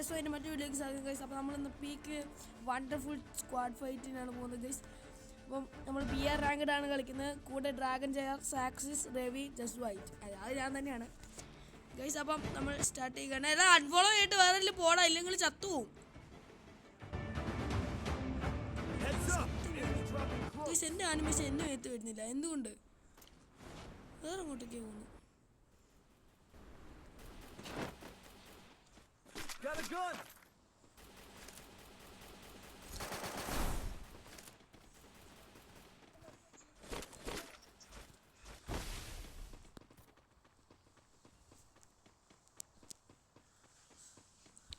So അതിൻ്റെ മറ്റു വീഡിയോയ്ക്ക് സാധിക്കും ഗൈസ്. അപ്പോൾ നമ്മളിന്ന് പീക്ക് വണ്ടർഫുൾ സ്ക്വാഡ് ഫൈറ്റിനാണ് പോകുന്നത് ഗൈസ്. അപ്പം നമ്മൾ BR റാങ്ക്ഡ് ആണ് കളിക്കുന്നത്. കൂടെ ഡ്രാഗൺ ജയർ, സാക്സിസ്, രവി, ജസ്റ്റ് വൈറ്റ്, അത് ഞാൻ തന്നെയാണ് ഗൈസ്. അപ്പം നമ്മൾ സ്റ്റാർട്ട് ചെയ്യുകയാണ്. ഏതാ അൺഫോളോ ആയിട്ട് വേറെ പോടാ, ഇല്ലെങ്കിൽ ചത്തുപോകും ഗൈസ്. എൻ്റെ ആനിമേഷൻ എന്നെ എത്തി വരുന്നില്ല, എന്തുകൊണ്ട്? വേറെ അങ്ങോട്ടേക്ക് പോകുന്നു.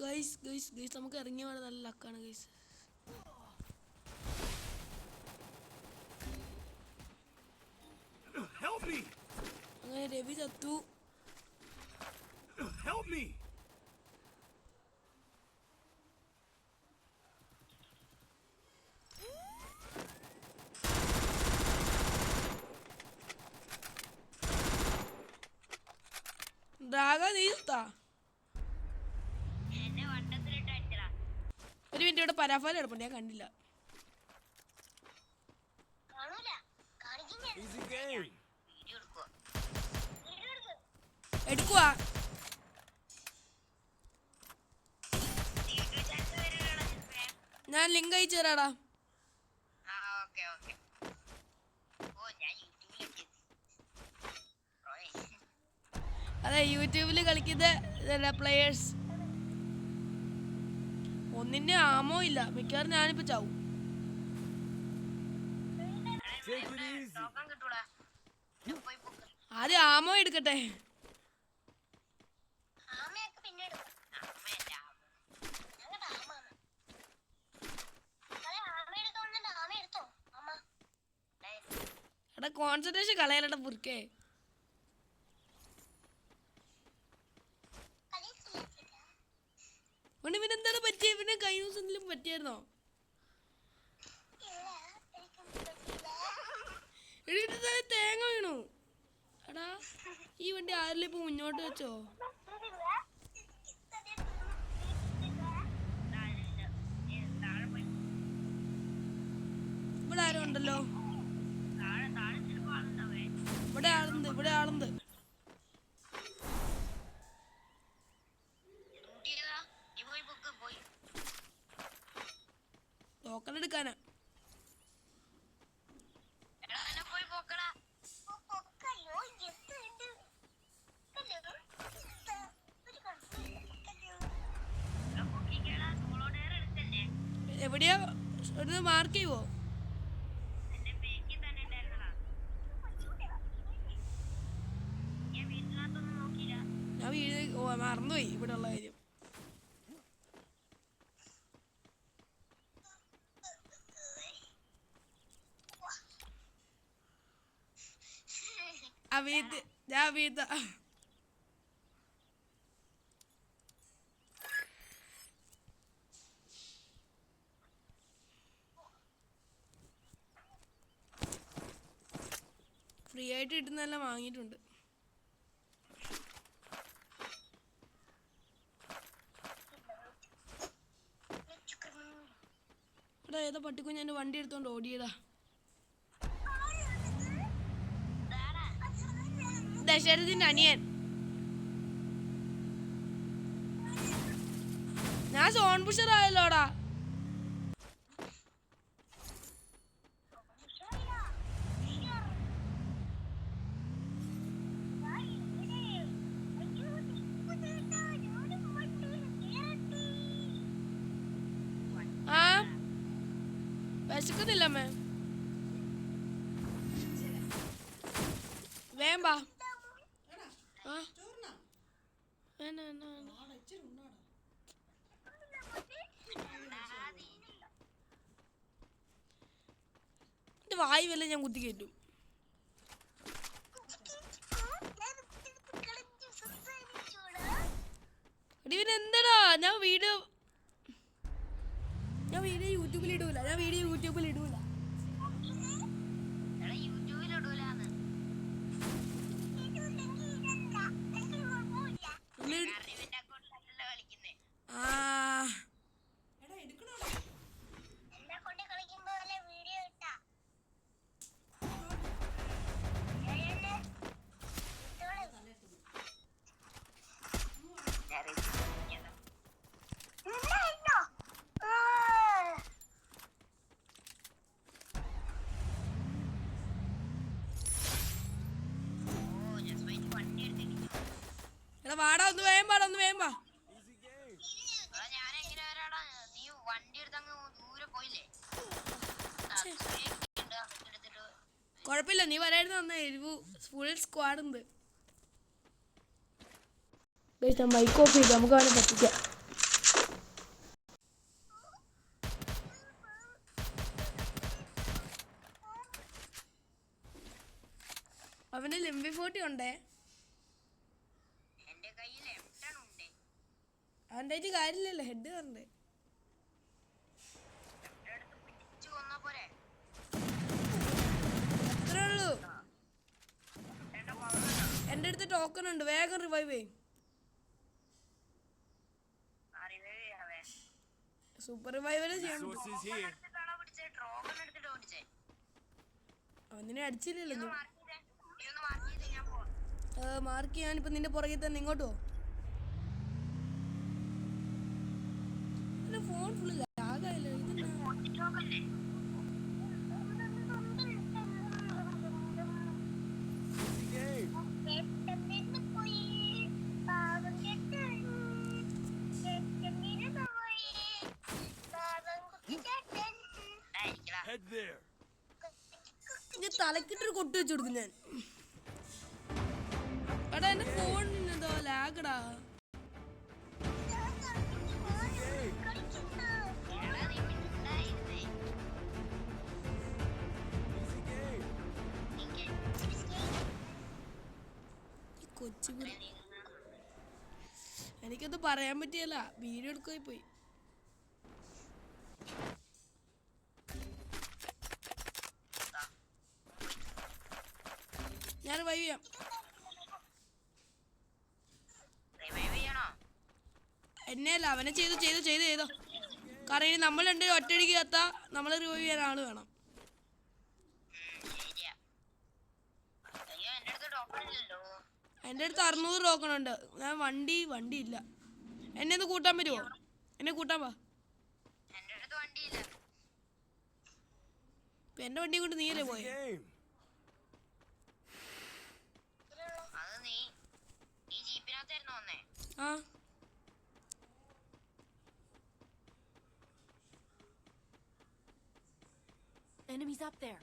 ഗൈസ് ഗൈസ് ഗൈസ് നമുക്ക് ഇറങ്ങിയ വേണം, നല്ല ലക്കാണ് ഗൈസ്. അങ്ങനെ രവി ചത്തു. ഡ്രാഗൺ നീത്താ ഒരു മിനിറ്റ്, ഇവിടെ പരാഫാല എടുപ്പുണ്ട്, ഞാൻ കണ്ടില്ല. എടുക്കുവാ, ഞാൻ ലിങ്ക് അയച്ചു തരാടാ. അതെ, യൂട്യൂബിൽ കളിക്കുന്ന പ്ലേയേഴ്സ് ഒന്നിന്റെ ആമോ ഇല്ല, മിക്കവാറും ഞാനിപ്പോ ചാവും. ആദ്യം ആമോ എടുക്കട്ടെ. എടാ കോൺസെൻട്രേഷൻ കളയലട പുറക്കേ. ഇവനെന്താണ് പറ്റിയ? ഇവനെ കഴിഞ്ഞ ദിവസം എന്തെങ്കിലും പറ്റിയായിരുന്നോ? തേങ്ങ വീണു. എടാ ഈ വണ്ടി ആരെങ്കിലും ഇപ്പൊ മുന്നോട്ട് വെച്ചോ? ഇവിടെ ആരും ഉണ്ടല്ലോ. ഇവിടെ ആളുണ്ട്. ടോക്കൺ എടുക്കാനാ. എവിടെയാ ഒരു മാർക്ക് ചെയ്യുവോ? ഞാൻ മറന്നുപോയി ഇവിടെ ഉള്ള കാര്യം. ഫ്രീ ആയിട്ട് കിട്ടുന്നതെല്ലാം വാങ്ങിയിട്ടുണ്ട്. എടാ ഏതാ പട്ടിക്കുഞ്ഞ് എൻ്റെ വണ്ടി എടുത്തോണ്ട് ഓടിയതാ. ദശരഥിന്റെ അനിയൻ. ഞാൻ സോൺ പുഷർ ആയല്ലോടാ. വിശക്കുന്നില്ല അമ്മേ, വേമ്പാ. എന്റെ വായി വല്ല ഞാൻ കുത്തി കയറ്റും. എന്താടാ ഞാൻ വീഡിയോ യൂട്യൂബിൽ ഇടൂല. ആ വാടാ ഒന്ന് വേഗം വാടാ ഒന്ന് വേഗം വാ. കുഴപ്പമില്ല നീ വരായിരുന്നു വന്ന എരിവ് ഫുൾ സ്ക്വാഡ് ഉണ്ട്. ബൈക്ക് ഓഫ് ചെയ്തു നമുക്ക് അവനെ പറ്റിക്കാം. അവന് MP40 ഉണ്ടേ. അവൻ്റെ ആയിട്ട് കാര്യമില്ലല്ലോ ഹെഡ് കണ്ടേ. അത്രേ ഉള്ളൂ. എൻ്റെ അടുത്ത് ടോക്കൺ ഉണ്ട് വേഗം റിവൈവ് ചെയ്യും. സൂപ്പർ റിവൈവല് ചെയ്യണം. അവനെ അടിച്ചില്ലല്ലോ. മാർക്ക് ചെയ്യാനിപ്പോ നിന്റെ പുറകെ തന്നെ ഇങ്ങോട്ട് പോ. ഫോൺ ഫുള്ള് ലാഗായല്ലോ. ഞാൻ തലക്കിട്ടൊരു കൊട്ടി വെച്ചു കൊടുക്കും ഞാൻ. എടാ എന്റെ ഫോണിനെന്തോ ലാഗടാ. കൊച്ചു എനിക്കൊന്നും പറയാൻ പറ്റിയല്ല, വീഡിയോ എടുക്കുകയും പോയി. ഞാൻ റിവൈവ് ചെയ്യാം. എന്നെയല്ല അവനെ ചെയ്തോ. കാരണം ഇനി നമ്മൾ രണ്ടുപേരും ഒറ്റയടിക്ക് കത്താ നമ്മൾ റിവൈവ് ചെയ്യാൻ ആള് വേണം. എൻ്റെ അടുത്ത് 600 ടോക്കൺ ഉണ്ട്. ഞാൻ വണ്ടി ഇല്ല. എന്നെ ഒന്ന് കൂട്ടാൻ പറ്റുമോ? എന്നെ കൂട്ടാൻ വാ. എന്റെ വണ്ടി കൊണ്ട് നീയല്ലേ പോയെ? ആ Enemies up there.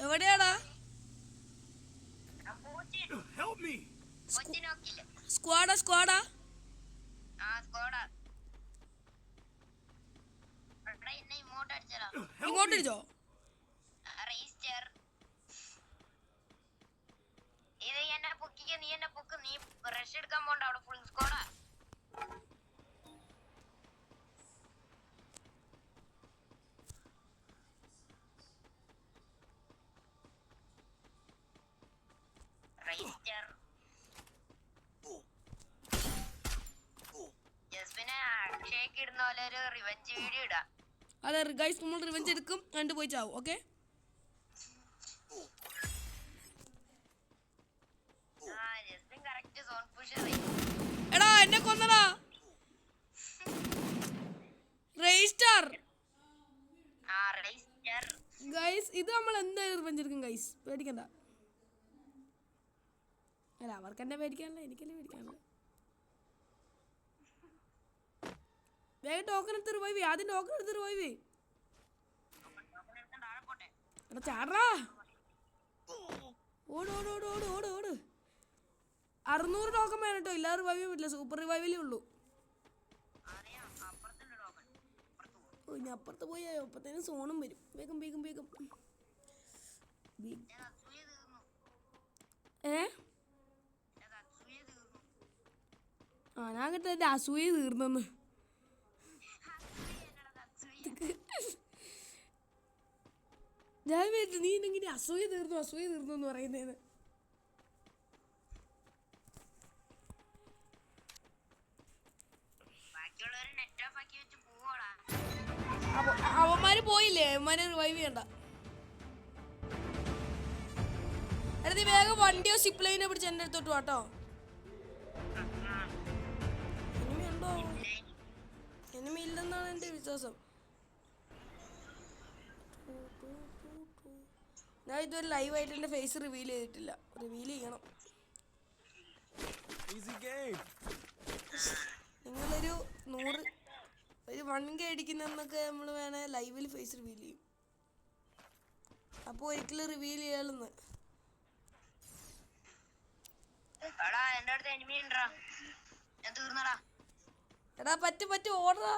എവിടെയാടാ? Help me. സ്ക്വാഡാ ഇങ്ങോട്ടിരിച്ചോ? അതെ ഗൈസ് നമ്മൾ റിവെഞ്ച് എടുക്കും കണ്ടു പോയി ചാവും. ഓക്കെ എടാ എന്നെ കൊന്നടാ റേസ്റ്റർ. ഗൈസ് ഇത് നമ്മൾ എന്തായാലും റിവെഞ്ച് എടുക്കും ഗൈസ്, പേടിക്കണ്ട. അല്ല അവർക്ക് എന്നെ പേടിക്കാനല്ല, എനിക്കല്ലേ പേടിക്കാനല്ല. വേഗം ടോക്കൺ എടുത്ത് റിവൈവ് ചെയ്യ്. ആദ്യം ടോക്കൺ എടുത്ത് റിവൈവ് ചെയ്യ്. എടാ ചാടാ, ഓട് 600 ടോക്കൺ വേണം കേട്ടോ, ഇല്ലാതെ റിവൈവ് ചെയ്യാൻ പറ്റില്ല. സൂപ്പർ റിവൈവലേ ഉള്ളൂ. ഓ ഇനി അപ്പുറത്ത് പോയി അപ്പത്തേനും സോണും വരും. വേഗം ഞാൻ കേട്ട എൻ്റെ അസൂയ തീർന്നെന്ന്. ഞാൻ വിചാരിച്ചു നീ ഇങ്ങനെ അസൂയ തീർന്നു എന്ന് പറയുന്നേന്ന്. അവന്മാര് പോയില്ലേ, അവന്മാരെ റിവൈവ് ചെയ്യണ്ട. എടാ നീ വേഗം വണ്ടിയോ സിപ്ലൈനെ പിടിച്ച് എൻ്റെ അടുത്തോട്ട് വാട്ടോ. എനിമി ഉണ്ടോ? എനിമി ഇല്ലെന്നാണ് എൻ്റെ വിശ്വാസം. ഞാൻ ഇതുവരെ ലൈവായിട്ട് എൻ്റെ ഫേസ് റിവീൽ ചെയ്തിട്ടില്ല. റിവീൽ ചെയ്യണം. നിങ്ങളൊരു 1K അടിക്കുന്നതെന്നൊക്കെ നമ്മൾ വേണേൽ ലൈവിൽ ഫേസ് റിവീൽ ചെയ്യും. അപ്പോൾ ഒരിക്കലും റിവീൽ ചെയ്യാമെന്ന്. എടാ പറ്റും ഓർഡറാ.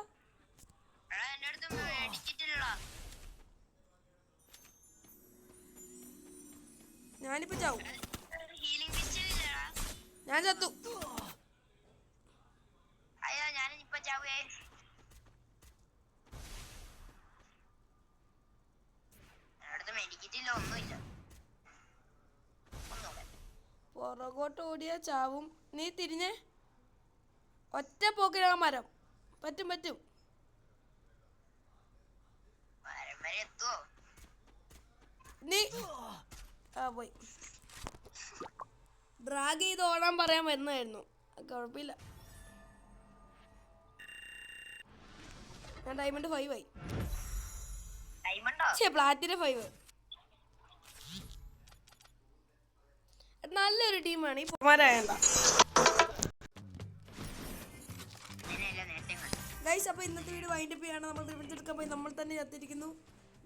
ഞാനിപ്പോ ചാവും. ഞാൻ ചത്തു. പുറകോട്ട് ഓടിയാ ചാവും. നീ തിരിഞ്ഞേ. ഒറ്റ പോക്കിനാ മരം. പറ്റും നീ പോയി. ഡ്രാഗ് ചെയ്ത് ഓടാൻ പറയാൻ വരുന്നതായിരുന്നു. കുഴപ്പമില്ല. ഞാൻ ഡയമണ്ട് 5 ആയി. പ്ലാറ്റിനം 5. നല്ലൊരു ടീമാണ് ഈ പൊമാരായണ്ട ഗൈസ്. അപ്പോൾ ഇന്നത്തെ വീഡിയോ വൈൻഡപ്പ് ചെയ്യാണ്. നമ്മൾ റിവെഞ്ച് എടുക്കാൻ പോയി നമ്മൾ തന്നെ ചത്തിരിക്കുന്നു.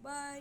ബൈ.